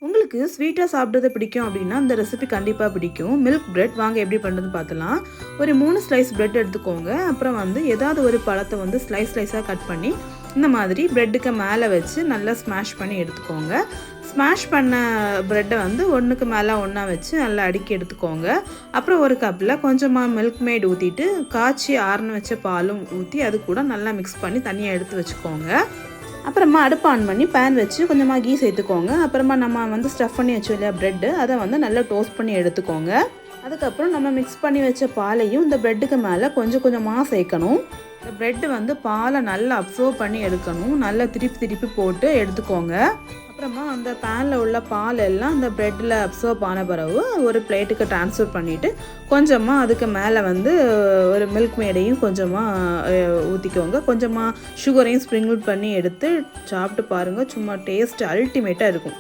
உங்களுக்கு ஸ்வீட்டாக சாப்பிட்றது பிடிக்கும் அப்படின்னா இந்த ரெசிபி கண்டிப்பாக பிடிக்கும். மில்க் பிரெட் வாங்க எப்படி பண்ணுறதுன்னு பார்த்துலாம். ஒரு 3 ஸ்லைஸ் பிரெட் எடுத்துக்கோங்க. அப்புறம் ஏதாவது ஒரு பழத்தை ஸ்லைஸாக கட் பண்ணி இந்த மாதிரி பிரெட்டுக்கு மேலே வச்சு நல்லா ஸ்மாஷ் பண்ணி எடுத்துக்கோங்க. ஸ்மாஷ் பண்ண ப்ரெட்டை ஒன்றுக்கு மேலே ஒன்றா வச்சு நல்லா அடுக்கி எடுத்துக்கோங்க. அப்புறம் ஒரு கப்பில் கொஞ்சமாக மில்க் மேட் ஊற்றிட்டு காய்ச்சி ஆறுன வச்ச பாலும் ஊற்றி அது கூட நல்லா மிக்ஸ் பண்ணி தனியாக எடுத்து வச்சுக்கோங்க. அப்புறமா அடுப்பு ஆன் பண்ணி பேன் வச்சு கொஞ்சமாக கீ சேர்த்துக்கோங்க. அப்புறமா நம்ம ஸ்டஃப் பண்ணி வச்சோம் இல்லையா ப்ரெட்டு, அதை நல்லா டோஸ்ட் பண்ணி எடுத்துக்கோங்க. அதுக்கப்புறம் நம்ம மிக்ஸ் பண்ணி வச்ச பாலையும் இந்த ப்ரெட்டுக்கு மேலே கொஞ்சம் கொஞ்சமாக சேர்க்கணும். இந்த ப்ரெட்டு பாலை நல்லா அப்சர்வ் பண்ணி எடுக்கணும். நல்லா திருப்பி போட்டு எடுத்துக்கோங்க. அப்புறமா அந்த பேனில் உள்ள பால் எல்லாம் அந்த ப்ரெட்டில் அப்சர்வ் ஆன பிறகு ஒரு பிளேட்டுக்கு ட்ரான்ஸ்ஃபர் பண்ணிவிட்டு கொஞ்சமாக அதுக்கு மேலே ஒரு மில்க் மேடையும் கொஞ்சமாக ஊற்றிக்கோங்க. கொஞ்சமாக சுகரையும் ஸ்ப்ரிங்கிள் பண்ணி எடுத்து சாப்பிட்டு பாருங்கள். சும்மா டேஸ்ட் அல்டிமேட்டாக இருக்கும்.